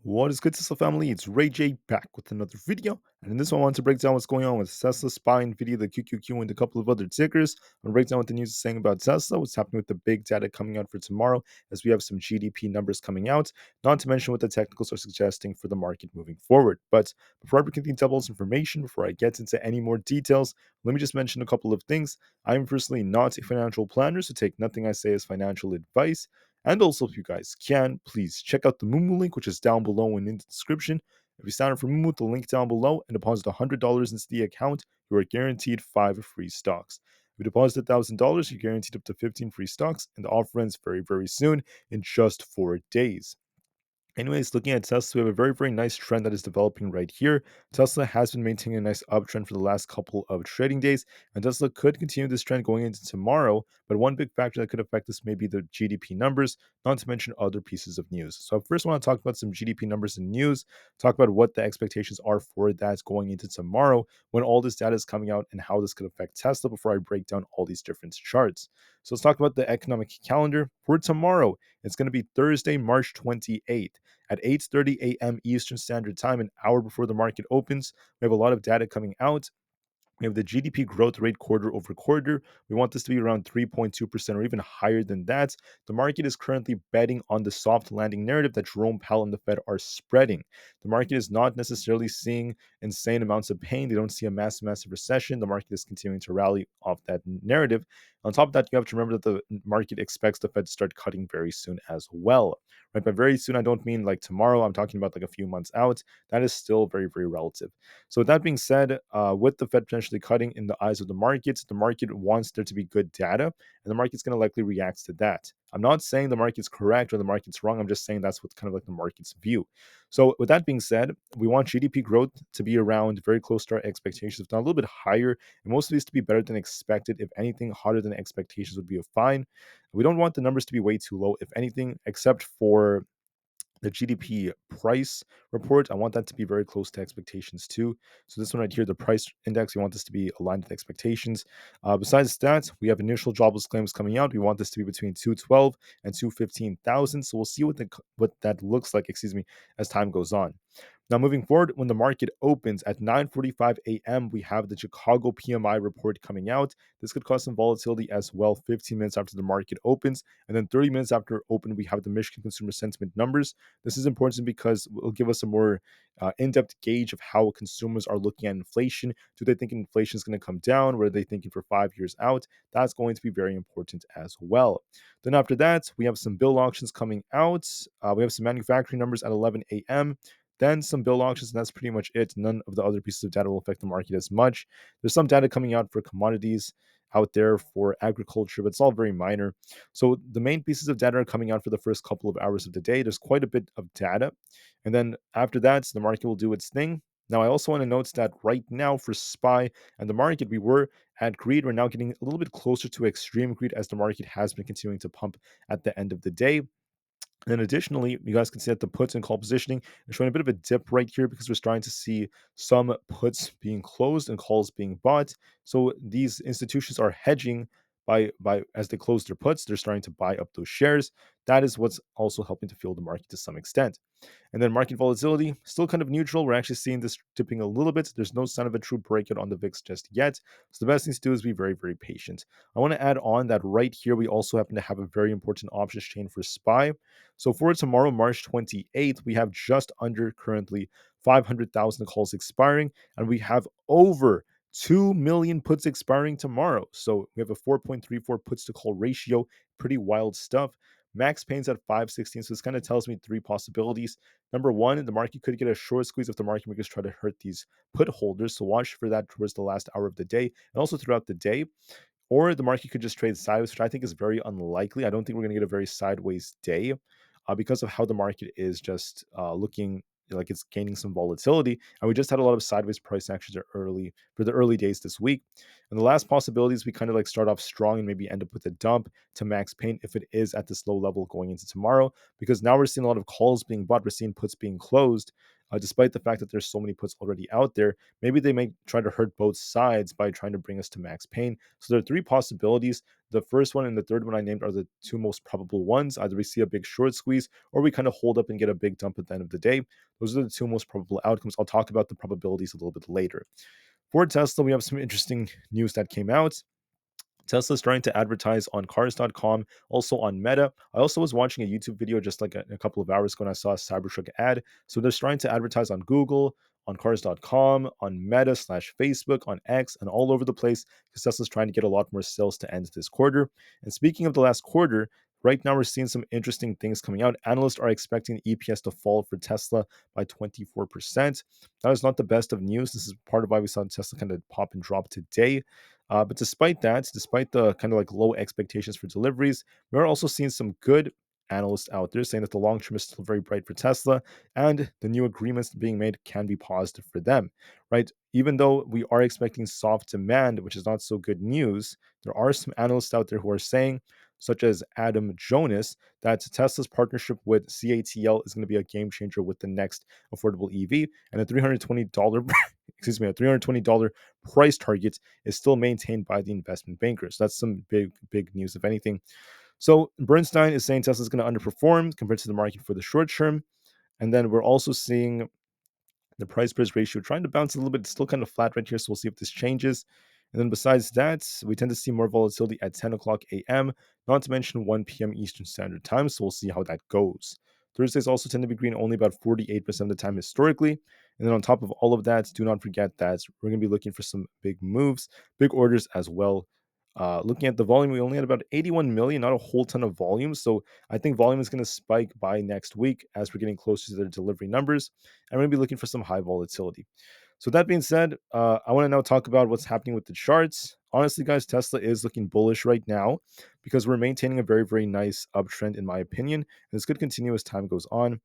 What is good, Tesla family? It's Ray J back with another video. And in this one, I want to break down what's going on with Tesla, SPY, Nvidia, the QQQ, and a couple of other tickers. I'm going to break down what the news is saying about Tesla, what's happening with the big data coming out for tomorrow, as we have some GDP numbers coming out, not to mention what the technicals are suggesting for the market moving forward. But before I break into double this information, before I get into any more details, let me just mention a couple of things. I'm personally not a financial planner, so take nothing I say as financial advice. And also, if you guys can, please check out the Moomoo link, which is down below and in the description. If you sign up for Moomoo, the link down below, and deposit $100 into the account, you are guaranteed 5 free stocks. If you deposit $1,000, you're guaranteed up to 15 free stocks, and the offer ends very, very soon in just 4 days. Anyways, looking at Tesla, we have a very, very nice trend that is developing right here. Tesla has been maintaining a nice uptrend for the last couple of trading days, and Tesla could continue this trend going into tomorrow. But one big factor that could affect this may be the GDP numbers, not to mention other pieces of news. So, I first want to talk about some GDP numbers and news, talk about what the expectations are for that going into tomorrow when all this data is coming out and how this could affect Tesla before I break down all these different charts. So, let's talk about the economic calendar for tomorrow. It's going to be Thursday, March 28th at 8:30 a.m. Eastern Standard Time, an hour before the market opens. We have a lot of data coming out. We have the GDP growth rate quarter over quarter. We want this to be around 3.2% or even higher than that. The market is currently betting on the soft landing narrative that Jerome Powell and the Fed are spreading. The market is not necessarily seeing insane amounts of pain. They don't see a massive recession. The market is continuing to rally off that narrative. On top of that, you have to remember that the market expects the Fed to start cutting very soon as well. Right? By very soon, I don't mean like tomorrow. I'm talking about like a few months out. That is still very, very relative. So with that being said, with the Fed potentially cutting in the eyes of the market wants there to be good data, and the market's going to likely react to that. I'm not saying the market's correct or the market's wrong. I'm just saying that's what's kind of like the market's view. So with that being said, we want GDP growth to be around very close to our expectations, if not a little bit higher, and most of these to be better than expected. If anything, hotter than expectations would be a fine. We don't want the numbers to be way too low, if anything, except for the GDP price report. I want that to be very close to expectations too. So this one right here, the price index, we want this to be aligned with expectations. Besides that, we have initial jobless claims coming out. We want this to be between 212 and 215,000. So we'll see what that looks like, as time goes on. Now, moving forward, when the market opens at 9:45 a.m., we have the Chicago PMI report coming out. This could cause some volatility as well 15 minutes after the market opens. And then 30 minutes after open, we have the Michigan Consumer Sentiment numbers. This is important because it will give us a more in-depth gauge of how consumers are looking at inflation. Do they think inflation is going to come down? What are they thinking for 5 years out? That's going to be very important as well. Then after that, we have some bill auctions coming out. We have some manufacturing numbers at 11 a.m. Then some bill auctions, and that's pretty much it. None of the other pieces of data will affect the market as much. There's some data coming out for commodities out there for agriculture, but it's all very minor. So the main pieces of data are coming out for the first couple of hours of the day. There's quite a bit of data. And then after that, the market will do its thing. Now, I also want to note that right now for SPY and the market, we were at greed. We're now getting a little bit closer to extreme greed as the market has been continuing to pump at the end of the day. And additionally, you guys can see that the puts and call positioning is showing a bit of a dip right here because we're starting to see some puts being closed and calls being bought. So these institutions are hedging by as they close their puts, they're starting to buy up those shares. That is what's also helping to fuel the market to some extent. And then market volatility, still kind of neutral. We're actually seeing this dipping a little bit. There's no sign of a true breakout on the VIX just yet. So the best thing to do is be very, very patient. I want to add on that right here, we also happen to have a very important options chain for SPY. So for tomorrow, March 28th, we have just under currently 500,000 calls expiring, and we have over 2 million puts expiring tomorrow. So we have a 4.34 puts to call ratio. Pretty wild stuff. Max pain's at 516. So this kind of tells me three possibilities. Number one, the market could get a short squeeze if the market makers try to hurt these put holders. So watch for that towards the last hour of the day and also throughout the day. Or the market could just trade sideways, which I think is very unlikely. I don't think we're going to get a very sideways day because of how the market is just looking like it's gaining some volatility. And we just had a lot of sideways price actions for the early days this week. And the last possibility is we kind of like start off strong and maybe end up with a dump to max pain if it is at this low level going into tomorrow, because now we're seeing a lot of calls being bought. We're seeing puts being closed. despite the fact that there's so many puts already out there. Maybe they may try to hurt both sides by trying to bring us to max pain. So there are three possibilities. The first one and the third one I named are the two most probable ones. Either we see a big short squeeze or we kind of hold up and get a big dump at the end of the day. Those are the two most probable outcomes. I'll talk about the probabilities a little bit later. For Tesla, we have some interesting news that came out. Tesla's trying to advertise on cars.com, also on Meta. I also was watching a YouTube video just like a couple of hours ago and I saw a Cybertruck ad. So they're trying to advertise on Google, on cars.com, on Meta slash Facebook, on X, and all over the place because Tesla's trying to get a lot more sales to end this quarter. And speaking of the last quarter, right now we're seeing some interesting things coming out. Analysts are expecting EPS to fall for Tesla by 24%. That is not the best of news. This is part of why we saw Tesla kind of pop and drop today. But despite that, despite the kind of like low expectations for deliveries, we're also seeing some good analysts out there saying that the long term is still very bright for Tesla and the new agreements being made can be positive for them, right? Even though we are expecting soft demand, which is not so good news, there are some analysts out there who are saying, such as Adam Jonas, that Tesla's partnership with CATL is going to be a game changer with the next affordable EV, and a $320 excuse me, a $320 price target is still maintained by the investment bankers. That's some big news, if anything. So Bernstein is saying Tesla is going to underperform compared to the market for the short term. And then we're also seeing the price price ratio trying to bounce a little bit. It's still kind of flat right here. So we'll see if this changes. And then besides that, we tend to see more volatility at 10 o'clock a.m., not to mention 1 p.m. Eastern Standard Time. So we'll see how that goes. Thursdays also tend to be green only about 48% of the time historically. And then on top of all of that, do not forget that we're going to be looking for some big moves, big orders as well. Looking at the volume, we only had about 81 million, not a whole ton of volume. So I think volume is going to spike by next week as we're getting closer to their delivery numbers. And we're going to be looking for some high volatility. So that being said, I want to now talk about what's happening with the charts. Honestly, guys, Tesla is looking bullish right now because we're maintaining a very nice uptrend, in my opinion. And this could continue as time goes on.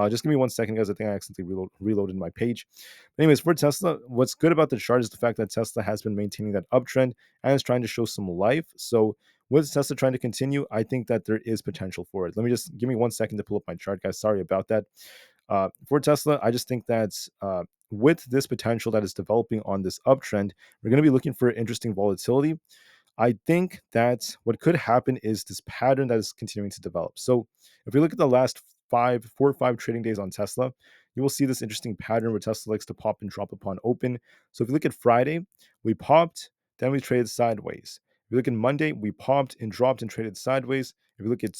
Just give me 1 second, guys. I think I accidentally reloaded my page. But anyways, for Tesla, what's good about the chart is the fact that Tesla has been maintaining that uptrend and is trying to show some life. So with Tesla trying to continue, I think that there is potential for it. Let me just give me 1 second to pull up my chart, guys. Sorry about that. For Tesla, I just think that with this potential that is developing on this uptrend, we're going to be looking for interesting volatility. I think that what could happen is this pattern that is continuing to develop. So if we look at the last 4 or 5 trading days on Tesla, you will see this interesting pattern where Tesla likes to pop and drop upon open. So if you look at Friday, we popped, then we traded sideways. If you look at Monday, we popped and dropped and traded sideways. If you look at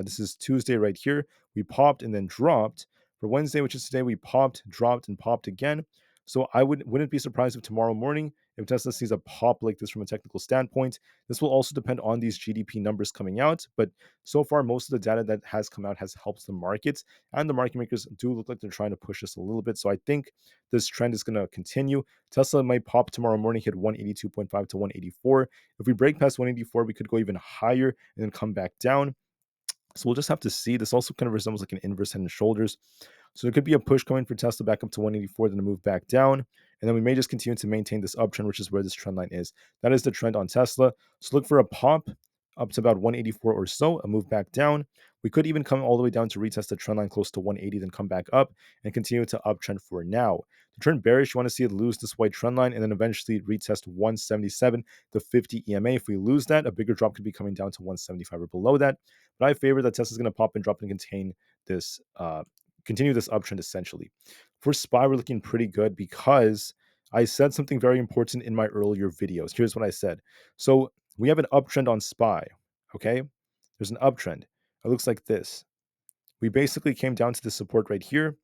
this is Tuesday right here, we popped and then dropped. For Wednesday, which is today, we popped, dropped, and popped again. So I wouldn't be surprised if tomorrow morning, if Tesla sees a pop like this from a technical standpoint. This will also depend on these GDP numbers coming out. But so far, most of the data that has come out has helped the markets, and the market makers do look like they're trying to push us a little bit. So I think this trend is going to continue. Tesla might pop tomorrow morning, hit 182.5 to 184. If we break past 184, we could go even higher and then come back down. So we'll just have to see. This also kind of resembles like an inverse head and shoulders. So there could be a push coming for Tesla back up to 184, then a move back down. And then we may just continue to maintain this uptrend, which is where this trend line is. That is the trend on Tesla. So look for a pop up to about 184 or so, a move back down. We could even come all the way down to retest the trend line close to 180, then come back up and continue to uptrend for now. To turn bearish, you want to see it lose this white trend line and then eventually retest 177, the 50 EMA. If we lose that, a bigger drop could be coming down to 175 or below that. But I favor that Tesla's going to pop and drop and contain this, continue this uptrend essentially. For SPY, we're looking pretty good because I said something very important in my earlier videos. Here's what I said. So we have an uptrend on SPY, okay? There's an uptrend. It looks like this. We basically came down to the support right here.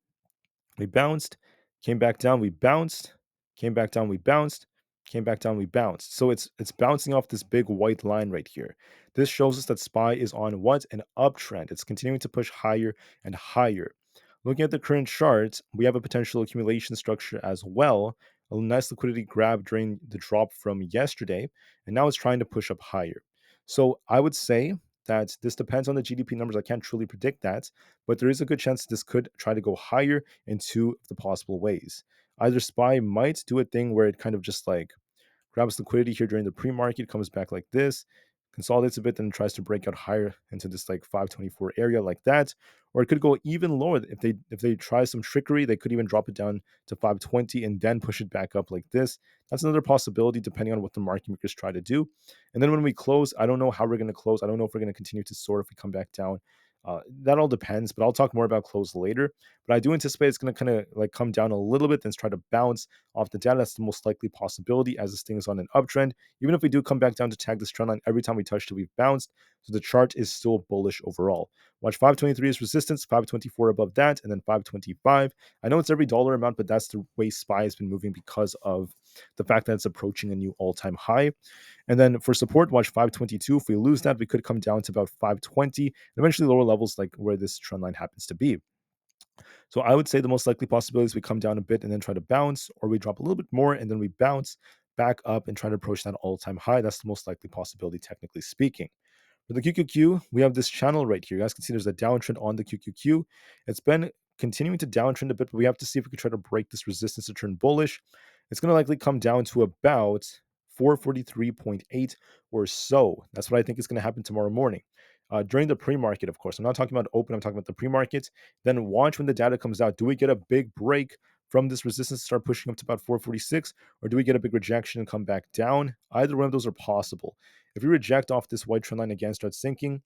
We bounced, came back down, we bounced, came back down, we bounced, came back down, we bounced. So it's bouncing off this big white line right here. This shows us that SPY is on what? An uptrend. It's continuing to push higher and higher. Looking at the current chart, we have a potential accumulation structure as well. A nice liquidity grab during the drop from yesterday, and now it's trying to push up higher. So I would say that this depends on the GDP numbers. I can't truly predict that, but there is a good chance this could try to go higher in two of the possible ways. Either SPY might do a thing where it kind of just like grabs liquidity here during the pre-market, comes back like this, consolidates a bit, then tries to break out higher into this like 524 area like that. Or it could go even lower. If they try some trickery, they could even drop it down to 520 and then push it back up like this. That's another possibility depending on what the market makers try to do. And then when we close, I don't know how we're going to close. I don't know if we're going to continue to soar if we come back down. That all depends, but I'll talk more about close later. But I do anticipate it's going to kind of like come down a little bit, then try to bounce off the data. That's the most likely possibility as this thing is on an uptrend. Even if we do come back down to tag this trend line, every time we touched it, we've bounced. So the chart is still bullish overall. Watch 523 is resistance, 524 above that, and then 525. I know it's every dollar amount, but that's the way SPY has been moving because of the fact that it's approaching a new all-time high. And then for support, watch 522. If we lose that, we could come down to about 520 and eventually lower levels like where this trend line happens to be. So I would say the most likely possibility is we come down a bit and then try to bounce, or we drop a little bit more and then we bounce back up and try to approach that all-time high. That's the most likely possibility, technically speaking. For the QQQ, we have this channel right here. You guys can see there's a downtrend on the QQQ. It's been continuing to downtrend a bit, but we have to see if we can try to break this resistance to turn bullish. It's going to likely come down to about 443.8 or so. That's what I think is going to happen tomorrow morning. During the pre-market, of course. I'm not talking about open, I'm talking about the pre-market. Then watch when the data comes out. Do we get a big break from this resistance, start pushing up to about 446, or do we get a big rejection and come back down? Either one of those are possible. If we reject off this white trend line again, start sinking,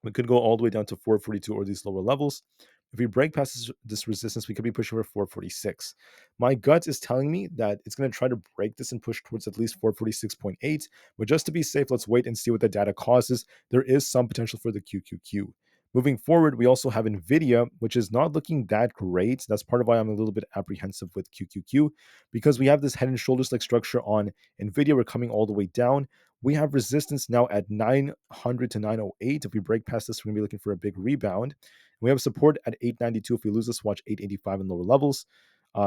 we could go all the way down to 442 or these lower levels. If we break past this resistance, we could be pushing for 446. My gut is telling me that it's going to try to break this and push towards at least 446.8. But just to be safe, let's wait and see what the data causes. There is some potential for the QQQ. Moving forward, we also have Nvidia, which is not looking that great. That's part of why I'm a little bit apprehensive with QQQ, because we have this head and shoulders like structure on Nvidia. We're coming all the way down. We have resistance now at 900 to 908. If we break past this, we're going to be looking for a big rebound. We have support at 892. If we lose this, watch 885 in lower levels.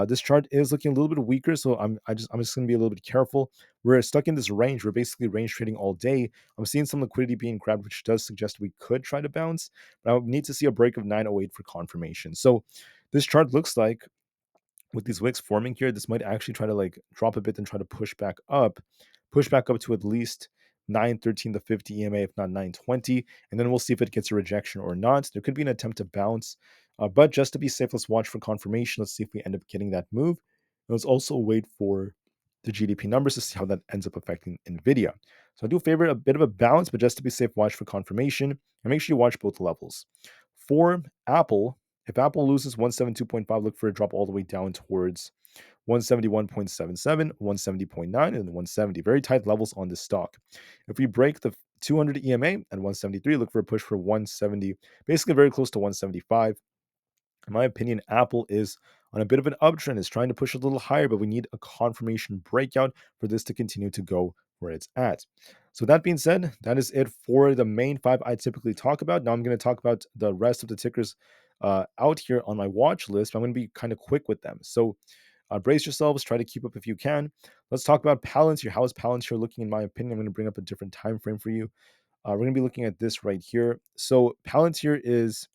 This chart is looking a little bit weaker, so I'm just going to be a little bit careful. We're stuck in this range. We're basically range trading all day. I'm seeing some liquidity being grabbed, which does suggest we could try to bounce, but I would need to see a break of 908 for confirmation. So this chart looks like with these wicks forming here, this might actually try to like drop a bit and try to push back up to at least 913 the 50 EMA, if not 920, and then we'll see if it gets a rejection or not. There could be an attempt to bounce, but just to be safe, let's watch for confirmation. Let's see if we end up getting that move. And let's also wait for the GDP numbers to see how that ends up affecting Nvidia. So I do favor a bit of a bounce, but just to be safe, watch for confirmation and make sure you watch both levels. For Aapl, if Aapl loses 172.5, look for a drop all the way down towards 171.77, 170.9, and 170. Very tight levels on this stock. If we break the 200 EMA at 173, look for a push for 170, basically very close to 175. In my opinion, Aapl is on a bit of an uptrend, is trying to push a little higher, but we need a confirmation breakout for this to continue to go where it's at. So that being said, that is it for the main five I typically talk about. Now I'm going to talk about the rest of the tickers out here on my watch list. But I'm going to be kind of quick with them. So brace yourselves, try to keep up if you can. Let's talk about Palantir. How is Palantir looking in my opinion? I'm going to bring up a different time frame for you. We're going to be looking at this right here. So Palantir is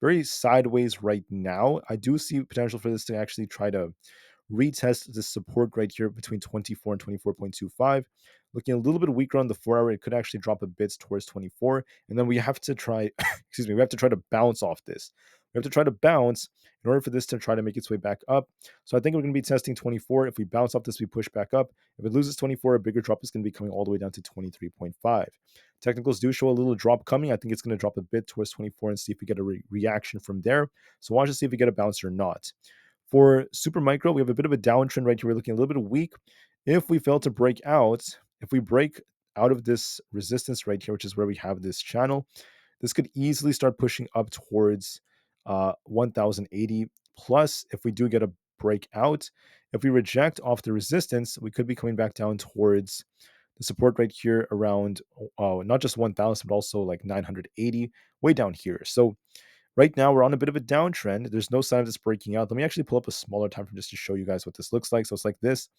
very sideways right now. I do see potential for this to actually try to retest the support right here between 24 and 24.25. Looking a little bit weaker on the 4-hour, it could actually drop a bit towards 24. And then we have to try, excuse me, we have to try to bounce off this. We have to try to bounce in order for this to try to make its way back up. So I think we're going to be testing 24. If we bounce off this, we push back up. If it loses 24, a bigger drop is going to be coming all the way down to 23.5. Technicals do show a little drop coming. I think it's going to drop a bit towards 24 and see if we get a reaction from there. So watch to see if we get a bounce or not. For Super Micro, we have a bit of a downtrend right here. We're looking a little bit weak. If we fail to break out, if we break out of this resistance right here, which is where we have this channel, this could easily start pushing up towards 1080 plus. If we do get a breakout, if we reject off the resistance, we could be coming back down towards the support right here around not just 1000, but also like 980, way down here. So right now, we're on a bit of a downtrend. There's no sign of this breaking out. Let me actually pull up a smaller time frame just to show you guys what this looks like. So it's like this.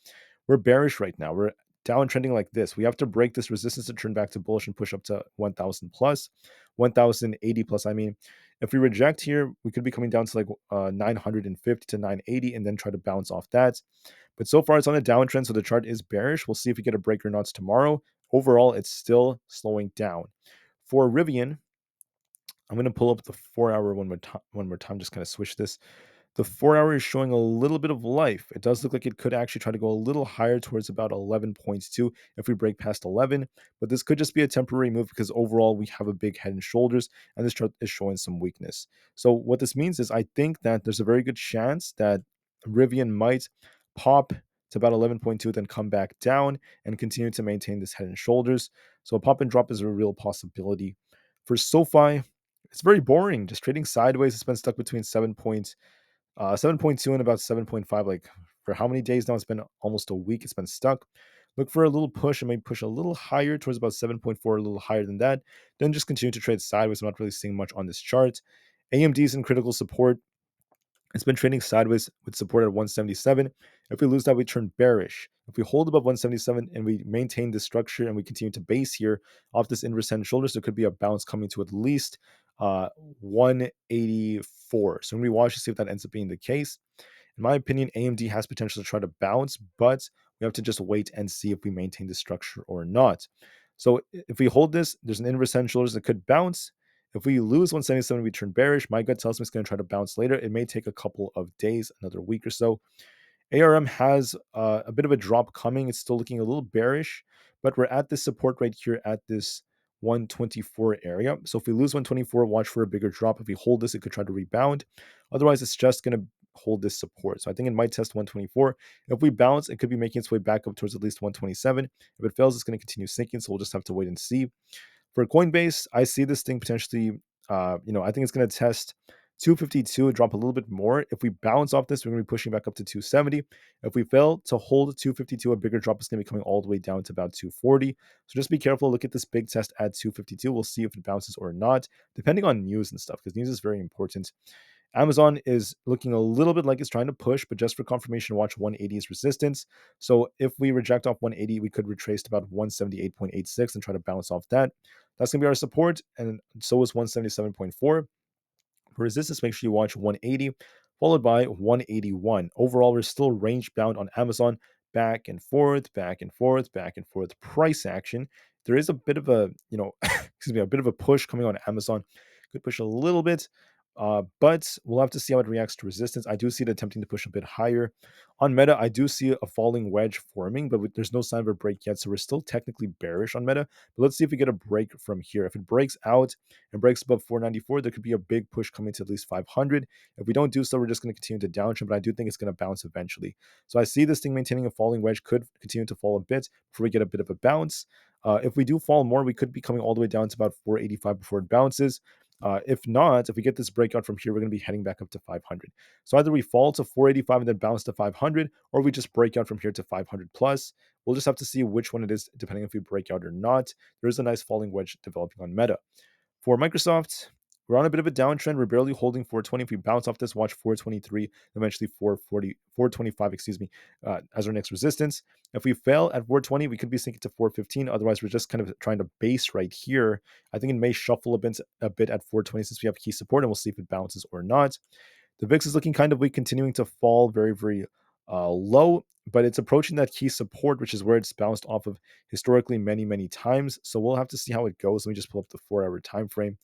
We're bearish right now. We're downtrending like this. We have to break this resistance to turn back to bullish and push up to 1000 plus, 1080 plus. I mean, if we reject here, we could be coming down to like 950 to 980 and then try to bounce off that. But so far, it's on a downtrend, so the chart is bearish. We'll see if we get a break or not tomorrow. overall, it's still slowing down. For Rivian, I'm going to pull up the 4 hour one more time, just kind of switch this. The 4 hour is showing a little bit of life. It does look like it could actually try to go a little higher towards about 11.2 if we break past 11. But this could just be a temporary move because overall we have a big head and shoulders, and this chart is showing some weakness. So what this means is I think that there's a very good chance that Rivian might pop to about 11.2, then come back down and continue to maintain this head and shoulders. So a pop and drop is a real possibility. For SoFi, it's very boring. Just trading sideways. It's been stuck between 7.2 and about 7.5. Like for how many days now? It's been almost a week. It's been stuck. Look for a little push and maybe push a little higher towards about 7.4, a little higher than that. Then just continue to trade sideways. I'm not really seeing much on this chart. AMD is in critical support. It's been trading sideways with support at 177. If we lose that, we turn bearish. If we hold above 177 and we maintain this structure and we continue to base here off this inverse head and shoulders, there could be a bounce coming to at least 184. So when we watch to see if that ends up being the case. In my opinion, AMD has potential to try to bounce, but we have to just wait and see if we maintain this structure or not. So if we hold this, there's an inverse head and shoulders that could bounce. If we lose 177, we turn bearish. My gut tells me it's going to try to bounce later. It may take a couple of days, another week or so. ARM has a bit of a drop coming. It's still looking a little bearish, but we're at this support right here at this 124 area. So if we lose 124, watch for a bigger drop. If we hold this, it could try to rebound. Otherwise, it's just going to hold this support. So I think it might test 124. If we bounce, it could be making its way back up towards at least 127. If it fails, it's going to continue sinking. So we'll just have to wait and see. For Coinbase, I see this thing potentially, I think it's going to test 252, drop a little bit more. If we bounce off this, we're going to be pushing back up to 270. If we fail to hold 252, a bigger drop is going to be coming all the way down to about 240. So just be careful. Look at this big test at 252. We'll see if it bounces or not, depending on news and stuff, because news is very important. Amazon is looking a little bit like it's trying to push, but just for confirmation, watch 180's resistance. So if we reject off 180, we could retrace to about 178.86 and try to bounce off that. That's going to be our support, and so is 177.4. For resistance, make sure you watch 180, followed by 181. Overall, we're still range bound on Amazon, back and forth, back and forth, back and forth. Price action. There is a bit of a, excuse me, a bit of a push coming on Amazon. Could push a little bit, but we'll have to see how it reacts to resistance. I do see it attempting to push a bit higher. On Meta, I do see a falling wedge forming, but there's no sign of a break yet, so we're still technically bearish on Meta. But let's see if we get a break from here. If it breaks out and breaks above 494, there could be a big push coming to at least 500. If we don't do so, we're just going to continue to downtrend, but I do think it's going to bounce eventually. So I see this thing maintaining a falling wedge, could continue to fall a bit before we get a bit of a bounce. If we do fall more, we could be coming all the way down to about 485 before it bounces. If not, if we get this breakout from here, we're going to be heading back up to 500. So either we fall to 485 and then bounce to 500, or we just break out from here to 500 plus. We'll just have to see which one it is, depending if we break out or not. There is a nice falling wedge developing on Meta. For Microsoft, we're on a bit of a downtrend. We're barely holding 420. If we bounce off this, watch 423, eventually 440, 425, as our next resistance. If we fail at 420, we could be sinking to 415. Otherwise, we're just kind of trying to base right here. I think it may shuffle a bit at 420 since we have key support, and we'll see if it bounces or not. The VIX is looking kind of weak, continuing to fall very, very low, but it's approaching that key support, which is where it's bounced off of historically many, many times. So we'll have to see how it goes. Let me just pull up the 4 hour time frame.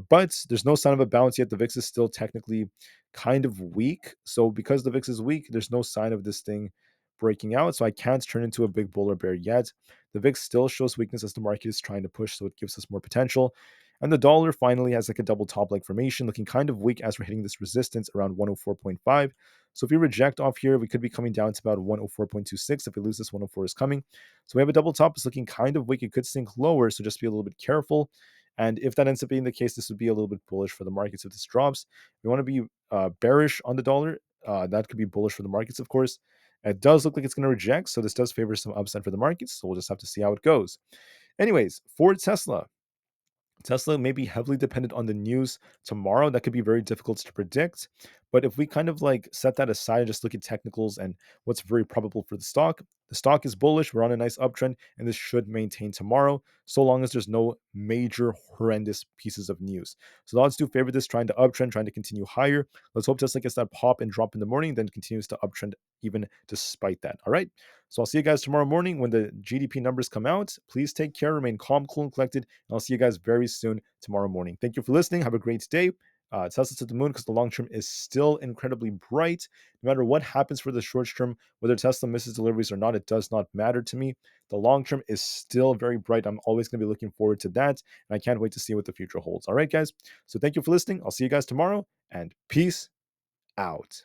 But there's no sign of a bounce yet. The VIX is still technically kind of weak. So because the VIX is weak, there's no sign of this thing breaking out. So I can't turn into a big bull or bear yet. The VIX still shows weakness as the market is trying to push, so it gives us more potential. And the dollar finally has like a double top like formation, looking kind of weak as we're hitting this resistance around 104.5. So if we reject off here, we could be coming down to about 104.26. If we lose this, 104 is coming. So we have a double top. It's looking kind of weak. It could sink lower, so just be a little bit careful. And if that ends up being the case, this would be a little bit bullish for the markets if this drops. We want to be bearish on the dollar. That could be bullish for the markets, of course. It does look like it's going to reject, so this does favor some upside for the markets. So we'll just have to see how it goes. Anyways, for Tesla may be heavily dependent on the news tomorrow. That could be very difficult to predict. But if we kind of like set that aside and just look at technicals and what's very probable for the stock is bullish. We're on a nice uptrend, and this should maintain tomorrow, so long as there's no major horrendous pieces of news. So the odds do favor this trying to uptrend, trying to continue higher. Let's hope Tesla gets that pop and drop in the morning, then continues to uptrend even despite that. All right. So I'll see you guys tomorrow morning when the GDP numbers come out. Please take care, remain calm, cool, and collected. And I'll see you guys very soon tomorrow morning. Thank you for listening. Have a great day. Tesla to the moon because the long term is still incredibly bright. No matter what happens for the short term, whether Tesla misses deliveries or not, it does not matter to me. The long term is still very bright. I'm always going to be looking forward to that. And I can't wait to see what the future holds. All right, guys. So thank you for listening. I'll see you guys tomorrow and peace out.